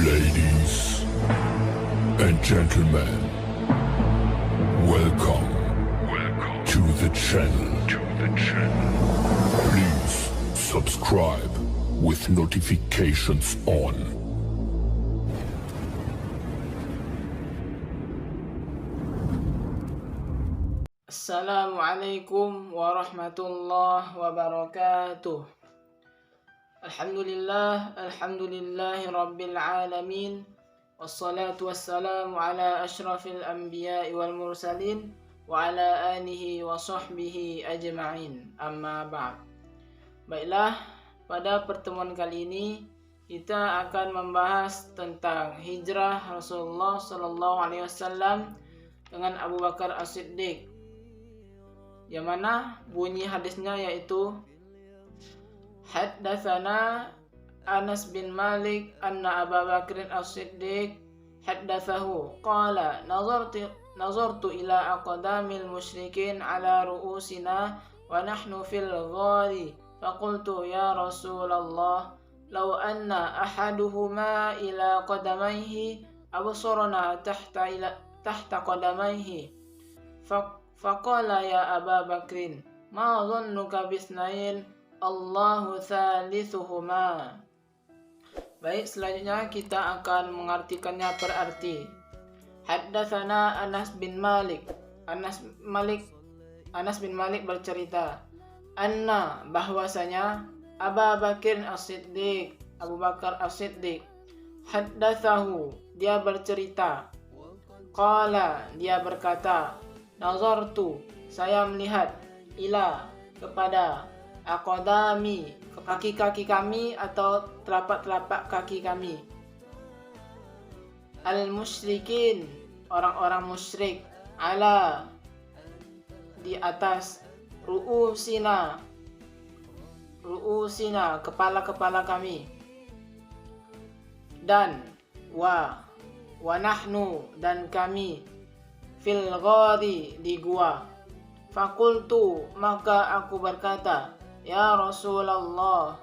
Ladies and gentlemen, welcome to the channel. Please subscribe with notifications on. Assalamualaikum warahmatullahi wabarakatuh. Alhamdulillahi rabbil alamin. Wassalatu wassalamu ala ashrafil anbiya'i wal mursalin wa ala alihi wa sahbihi ajma'in. Amma ba'd. Baiklah, pada pertemuan kali ini kita akan membahas tentang hijrah Rasulullah sallallahu alaihi wasallam dengan Abu Bakar As-Siddiq, yang mana bunyi hadisnya yaitu Haddatsana Anas bin Malik anna Abu Bakr As-Siddiq haddatsahu qala nazartu ila aqdamil musyrikin ala ru'usina wa nahnu fil ghari faqultu ya Rasulullah law anna ahaduhuma ila qadamayhi absarna tahta qadamayhi faqala ya Aba Bakrin ma dhannuka bisnain Allahu thalithuhuma. Baik, selanjutnya kita akan mengartikannya per arti. Haddatsana Anas bin Malik. Anas bin Malik bercerita, anna bahwasanya Abu Bakr As-Siddiq, Abu Bakar As-Siddiq, haddatsahu dia bercerita, qala dia berkata, nazartu saya melihat, ila kepada, aqdami kaki-kaki kami atau telapak-telapak kaki kami, al-musyrikin orang-orang musyrik, ala di atas, ru'usina kepala-kepala kami, dan wa nahnu dan kami, fil ghari di gua. Fakultu maka aku berkata, ya Rasulullah,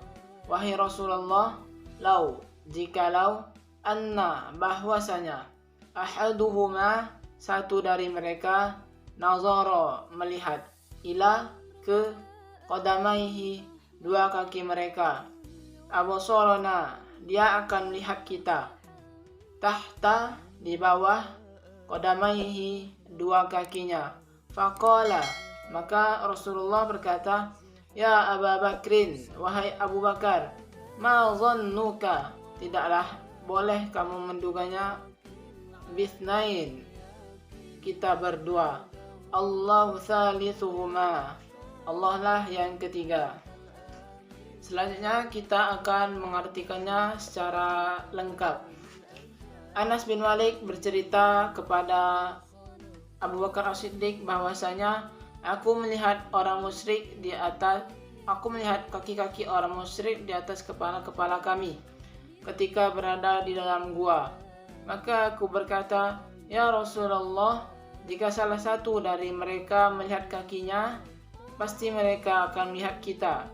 wahai Rasulullah, lau jikalau, anna bahwasanya, ahaduhuma satu dari mereka, nazara melihat, ila ke, qadamaihi dua kaki mereka, absarna dia akan melihat kita, tahta di bawah, qadamaihi dua kakinya. Faqala maka Rasulullah berkata, ya Abu Bakrin, wahai Abu Bakar, ma dhannuka tidaklah boleh kamu menduganya, bisnain kita berdua, Allahu thalithuhuma Allah lah yang ketiga. Selanjutnya kita akan mengartikannya secara lengkap. Anas bin Malik bercerita kepada Abu Bakar As-Siddiq bahwasanya aku melihat kaki-kaki orang musyrik di atas kepala-kepala kami ketika berada di dalam gua. Maka aku berkata, ya Rasulullah, jika salah satu dari mereka melihat kakinya, pasti mereka akan melihat kita.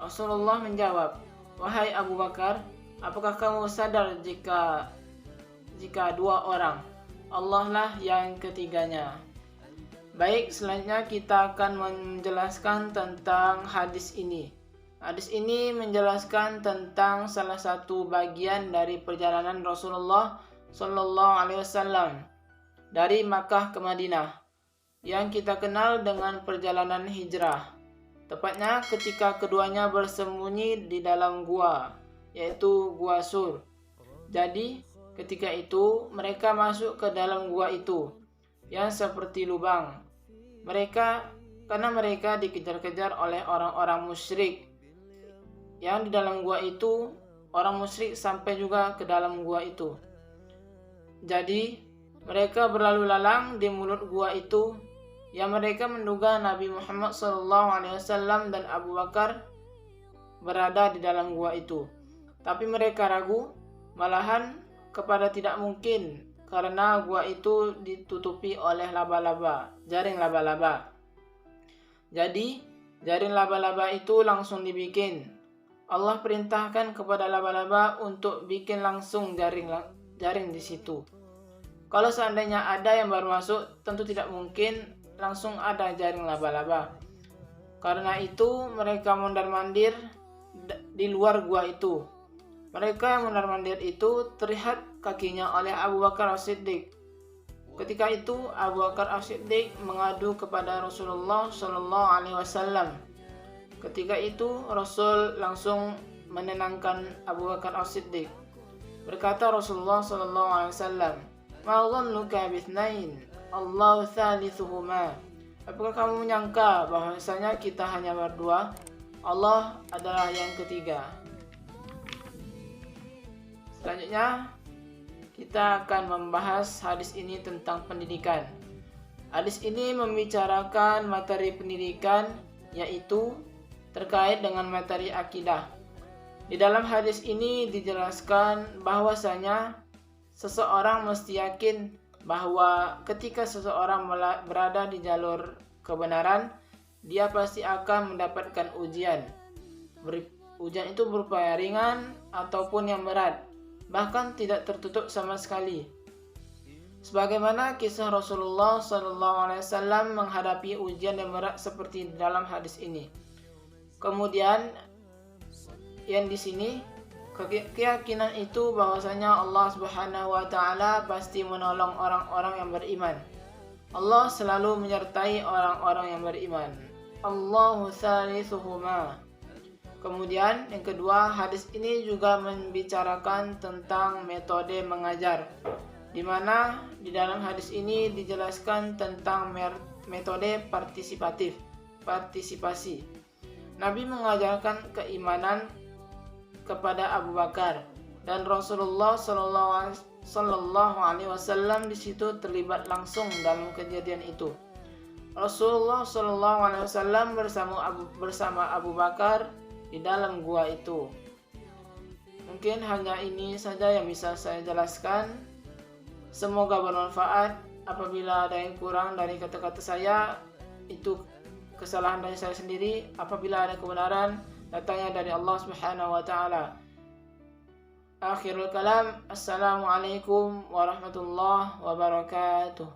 Rasulullah menjawab, wahai Abu Bakar, apakah kamu sadar jika dua orang, Allah lah yang ketiganya. Baik, selanjutnya kita akan menjelaskan tentang hadis ini. Hadis ini menjelaskan tentang salah satu bagian dari perjalanan Rasulullah Sallallahu Alaihi Wasallam dari Makkah ke Madinah, yang kita kenal dengan perjalanan hijrah. Tepatnya ketika keduanya bersembunyi di dalam gua, yaitu Gua Sur. Jadi ketika itu mereka masuk ke dalam gua itu yang seperti lubang. Karena mereka dikejar-kejar oleh orang-orang musyrik. Yang di dalam gua itu, orang musyrik sampai juga ke dalam gua itu. Jadi mereka berlalu lalang di mulut gua itu, yang mereka menduga Nabi Muhammad SAW dan Abu Bakar berada di dalam gua itu. Tapi mereka ragu, malahan kepada tidak mungkin, karena gua itu ditutupi oleh jaring laba-laba. Jadi jaring laba-laba itu langsung dibikin Allah perintahkan kepada laba-laba untuk bikin langsung jaring di situ. Kalau seandainya ada yang baru masuk, tentu tidak mungkin langsung ada jaring laba-laba. Karena itu mereka mondar-mandir di luar gua itu. Mereka yang mondar-mandir itu terlihat kakinya oleh Abu Bakar As-Siddiq. Ketika itu Abu Bakar As-Siddiq mengadu kepada Rasulullah SAW. Ketika itu Rasul langsung menenangkan Abu Bakar As-Siddiq. Berkata Rasulullah SAW, "Ma dhannuka bithnain, Allahu thalithuhuma." Apakah kamu menyangka bahwasanya kita hanya berdua? Allah adalah yang ketiga. Selanjutnya kita akan membahas hadis ini tentang pendidikan. Hadis ini membicarakan materi pendidikan, yaitu terkait dengan materi akidah. Di dalam hadis ini dijelaskan bahwasanya seseorang mesti yakin bahwa ketika seseorang berada di jalur kebenaran, dia pasti akan mendapatkan ujian. Ujian itu berupa ringan ataupun yang berat, bahkan tidak tertutup sama sekali. Sebagaimana kisah Rasulullah SAW menghadapi ujian yang berat seperti dalam hadis ini. Kemudian yang di sini keyakinan itu bahwasanya Allah Subhanahu wa taala pasti menolong orang-orang yang beriman. Allah selalu menyertai orang-orang yang beriman. Allahu thalithuhuma. Kemudian yang kedua, hadis ini juga membicarakan tentang metode mengajar, di mana di dalam hadis ini dijelaskan tentang metode partisipasi. Nabi mengajarkan keimanan kepada Abu Bakar dan Rasulullah Sallallahu Alaihi Wasallam di situ terlibat langsung dalam kejadian itu. Rasulullah Sallallahu Alaihi Wasallam bersama Abu Bakar di dalam gua itu. Mungkin hanya ini saja yang bisa saya jelaskan. Semoga bermanfaat. Apabila ada yang kurang dari kata-kata saya, itu kesalahan dari saya sendiri. Apabila ada kebenaran, datangnya dari Allah Subhanahu wa taala. Akhirul kalam. Assalamualaikum warahmatullahi wabarakatuh.